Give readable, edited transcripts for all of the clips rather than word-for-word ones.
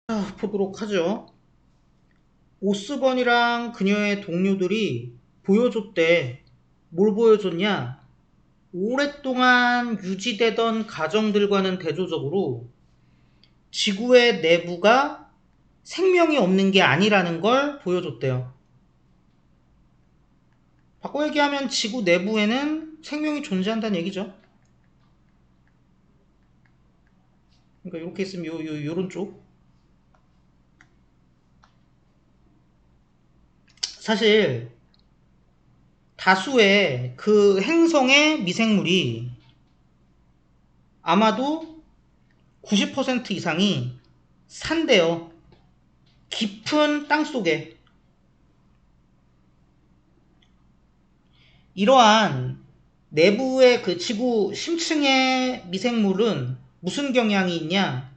보도록 하죠. 오스번이랑 그녀의 동료들이 보여줬대. 뭘 보여줬냐? 오랫동안 유지되던 가정들과는 대조적으로 지구의 내부가 생명이 없는 게 아니라는 걸 보여줬대요. 바꿔 얘기하면 지구 내부에는 생명이 존재한다는 얘기죠. 그러니까 이렇게 있으면 요런 쪽. 사실 다수의 그 행성의 미생물이 아마도 90% 이상이 산대요. 깊은 땅 속에. 이러한 내부의 그 지구 심층의 미생물은 무슨 경향이 있냐?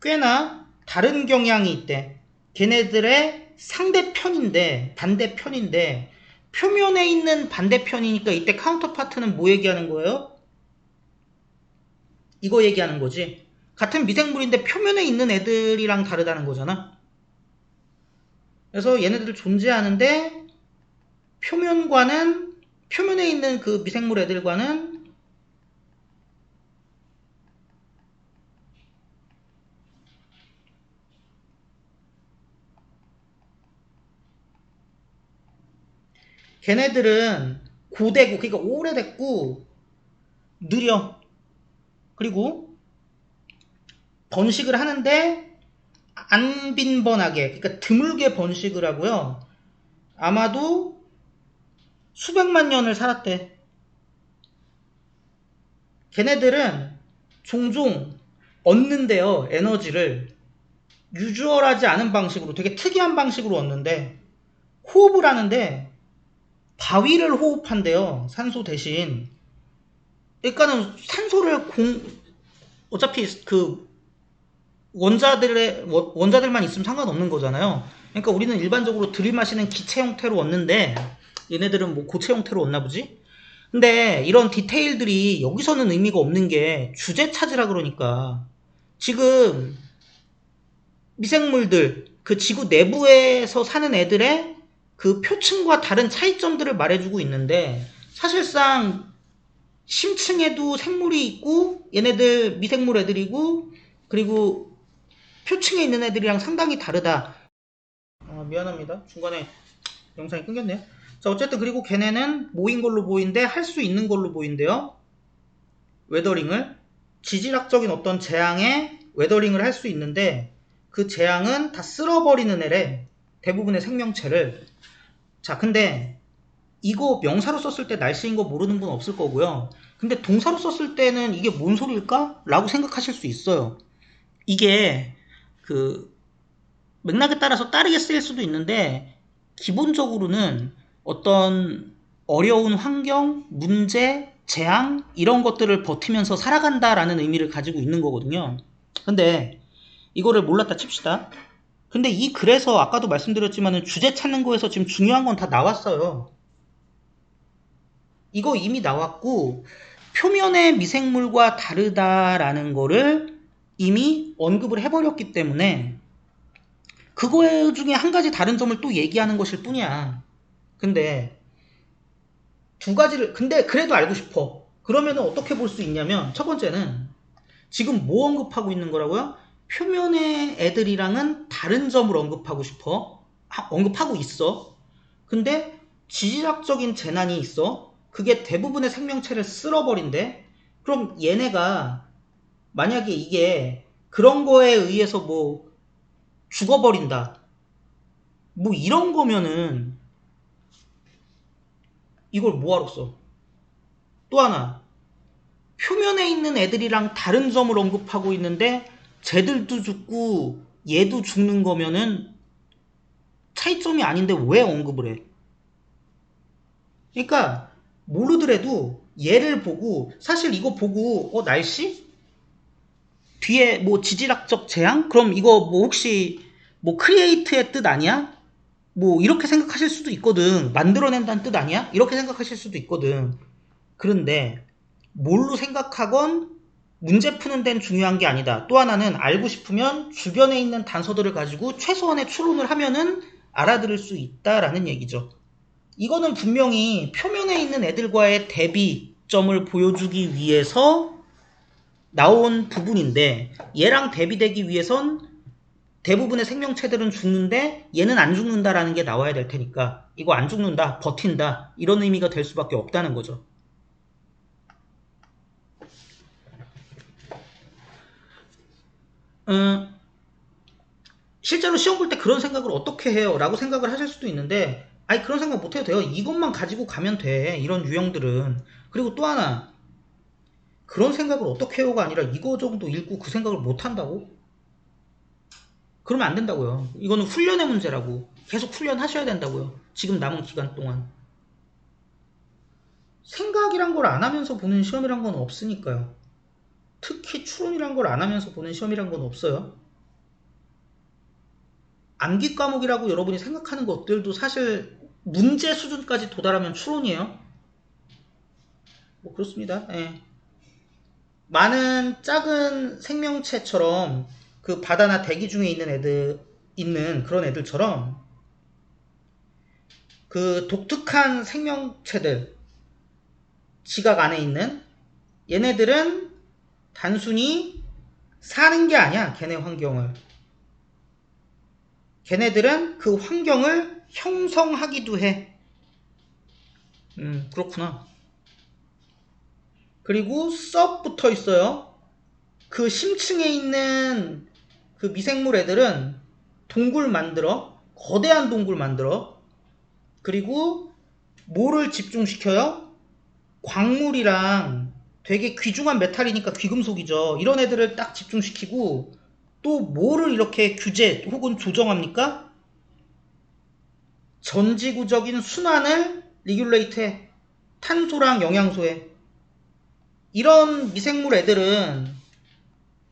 꽤나 다른 경향이 있대. 걔네들의 상대편인데, 반대편인데, 표면에 있는 반대편이니까 이때 카운터파트는 뭐 얘기하는 거예요? 이거 얘기하는 거지. 같은 미생물인데 표면에 있는 애들이랑 다르다는 거잖아. 그래서 얘네들 존재하는데 표면에 있는 그 미생물 애들과는 걔네들은 고되고 그러니까 오래됐고 느려. 그리고 번식을 하는데 안 빈번하게 그러니까 드물게 번식을 하고요. 아마도 수백만 년을 살았대. 걔네들은 종종 얻는데요. 에너지를 유주얼하지 않은 방식으로 되게 특이한 방식으로 얻는데 호흡을 하는데 바위를 호흡한대요. 산소 대신. 그러니까는 산소를 어차피 그 원자들만 있으면 상관없는 거잖아요. 그러니까 우리는 일반적으로 들이마시는 기체 형태로 얻는데 얘네들은 뭐 고체 형태로 얻나 보지? 근데 이런 디테일들이 여기서는 의미가 없는 게 주제 찾으라 그러니까 지금 미생물들 그 지구 내부에서 사는 애들의 그 표층과 다른 차이점들을 말해주고 있는데 사실상 심층에도 생물이 있고 얘네들 미생물 애들이고 그리고 표층에 있는 애들이랑 상당히 다르다. 미안합니다. 중간에 영상이 끊겼네요. 자, 어쨌든 그리고 걔네는 모인 걸로 보이는데 할 수 있는 걸로 보인대요. 웨더링을 지질학적인 어떤 재앙에 웨더링을 할 수 있는데 그 재앙은 다 쓸어버리는 애래. 대부분의 생명체를. 자, 근데 이거 명사로 썼을 때 날씨인 거 모르는 분 없을 거고요. 근데 동사로 썼을 때는 이게 뭔 소리일까? 라고 생각하실 수 있어요. 이게 그 맥락에 따라서 다르게 쓰일 수도 있는데 기본적으로는 어떤 어려운 환경, 문제, 재앙 이런 것들을 버티면서 살아간다라는 의미를 가지고 있는 거거든요. 근데 이거를 몰랐다 칩시다. 근데 이 글에서 아까도 말씀드렸지만 주제 찾는 거에서 지금 중요한 건 다 나왔어요. 이거 이미 나왔고 표면의 미생물과 다르다라는 거를 이미 언급을 해버렸기 때문에 그거 중에 한 가지 다른 점을 또 얘기하는 것일 뿐이야. 근데 두 가지를 근데 그래도 알고 싶어. 그러면 어떻게 볼 수 있냐면 첫 번째는 지금 뭐 언급하고 있는 거라고요? 표면의 애들이랑은 다른 점을 언급하고 싶어. 언급하고 있어. 근데 지질학적인 재난이 있어. 그게 대부분의 생명체를 쓸어버린대. 그럼 얘네가 만약에 이게 그런 거에 의해서 뭐 죽어버린다. 뭐 이런 거면은 이걸 뭐하러 써? 또 하나 표면에 있는 애들이랑 다른 점을 언급하고 있는데 쟤들도 죽고 얘도 죽는 거면은 차이점이 아닌데 왜 언급을 해? 그러니까 모르더라도 얘를 보고 사실 이거 보고 날씨? 뒤에 뭐 지질학적 재앙? 그럼 이거 뭐 혹시 뭐 크리에이트의 뜻 아니야? 뭐 이렇게 생각하실 수도 있거든. 만들어낸다는 뜻 아니야? 이렇게 생각하실 수도 있거든. 그런데 뭘로 생각하건 문제 푸는 데는 중요한 게 아니다. 또 하나는 알고 싶으면 주변에 있는 단서들을 가지고 최소한의 추론을 하면은 알아들을 수 있다라는 얘기죠. 이거는 분명히 표면에 있는 애들과의 대비점을 보여주기 위해서 나온 부분인데, 얘랑 대비되기 위해선 대부분의 생명체들은 죽는데 얘는 안 죽는다라는 게 나와야 될 테니까, 이거 안 죽는다, 버틴다, 이런 의미가 될 수밖에 없다는 거죠. 실제로 시험 볼 때 그런 생각을 어떻게 해요? 라고 생각을 하실 수도 있는데, 아니 그런 생각 못 해도 돼요. 이것만 가지고 가면 돼, 이런 유형들은. 그리고 또 하나, 그런 생각을 어떻게 해요가 아니라 이거 정도 읽고 그 생각을 못 한다고? 그러면 안 된다고요. 이거는 훈련의 문제라고. 계속 훈련하셔야 된다고요. 지금 남은 기간 동안. 생각이란 걸 안 하면서 보는 시험이란 건 없으니까요. 특히 추론이란 걸 안 하면서 보는 시험이란 건 없어요. 암기 과목이라고 여러분이 생각하는 것들도 사실 문제 수준까지 도달하면 추론이에요. 뭐 그렇습니다. 예. 많은 작은 생명체처럼 그 바다나 대기 중에 있는 그런 애들처럼 그 독특한 생명체들, 지각 안에 있는 얘네들은 단순히 사는 게 아니야. 걔네 환경을. 걔네들은 그 환경을 형성하기도 해. 그렇구나. 그리고 썩 붙어 있어요. 그 심층에 있는 그 미생물 애들은 동굴 만들어. 거대한 동굴 만들어. 그리고 뭐를 집중시켜요? 광물이랑 되게 귀중한 메탈이니까 귀금속이죠. 이런 애들을 딱 집중시키고, 또 뭐를 이렇게 규제 혹은 조정합니까? 전지구적인 순환을 리귤레이트해. 탄소랑 영양소에. 이런 미생물 애들은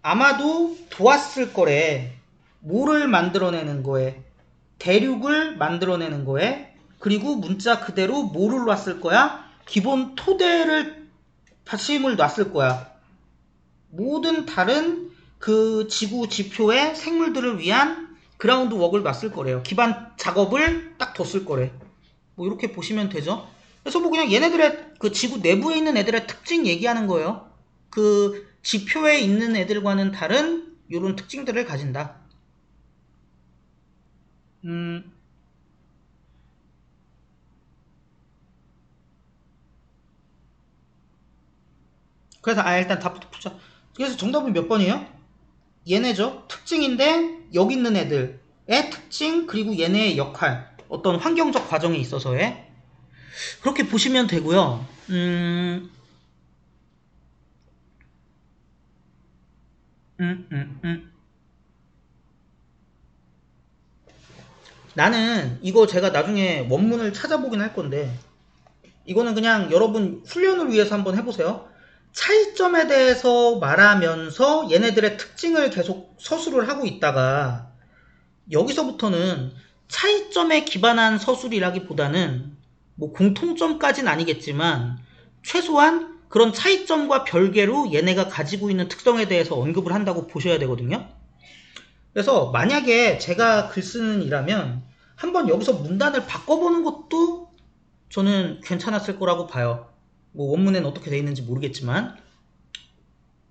아마도 도왔을 거래. 뭐를 만들어내는 거에, 대륙을 만들어내는 거에, 그리고 문자 그대로 뭐를 놨을 거야? 기본 토대를 받침을 놨을 거야. 모든 다른 그 지구 지표의 생물들을 위한 그라운드 웍을 놨을 거래요. 기반 작업을 딱 뒀을 거래. 뭐 이렇게 보시면 되죠. 그래서 뭐 그냥 얘네들의 그 지구 내부에 있는 애들의 특징 얘기하는 거예요. 그 지표에 있는 애들과는 다른 이런 특징들을 가진다. 그래서 일단 답부터 보자. 그래서 정답은 몇 번이에요? 얘네죠. 특징인데 여기 있는 애들의 특징, 그리고 얘네의 역할, 어떤 환경적 과정에 있어서의, 그렇게 보시면 되고요. 나는 이거 제가 나중에 원문을 찾아보긴 할 건데, 이거는 그냥 여러분 훈련을 위해서 한번 해보세요. 차이점에 대해서 말하면서 얘네들의 특징을 계속 서술을 하고 있다가, 여기서부터는 차이점에 기반한 서술이라기보다는 뭐 공통점까지는 아니겠지만 최소한 그런 차이점과 별개로 얘네가 가지고 있는 특성에 대해서 언급을 한다고 보셔야 되거든요. 그래서 만약에 제가 글 쓰는 이라면 한번 여기서 문단을 바꿔보는 것도 저는 괜찮았을 거라고 봐요. 뭐 원문에는 어떻게 돼 있는지 모르겠지만,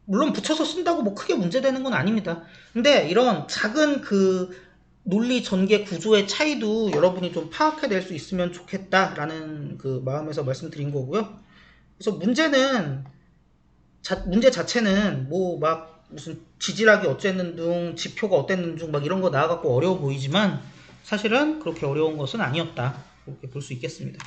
물론 붙여서 쓴다고 뭐 크게 문제되는 건 아닙니다. 근데 이런 작은 그 논리 전개 구조의 차이도 여러분이 좀 파악해낼 수 있으면 좋겠다라는 그 마음에서 말씀드린 거고요. 그래서 문제 자체는 뭐 막 무슨 지질학이 어쨌는 둥, 지표가 어땠는 둥 막 이런 거 나와갖고 어려워 보이지만 사실은 그렇게 어려운 것은 아니었다. 그렇게 볼 수 있겠습니다.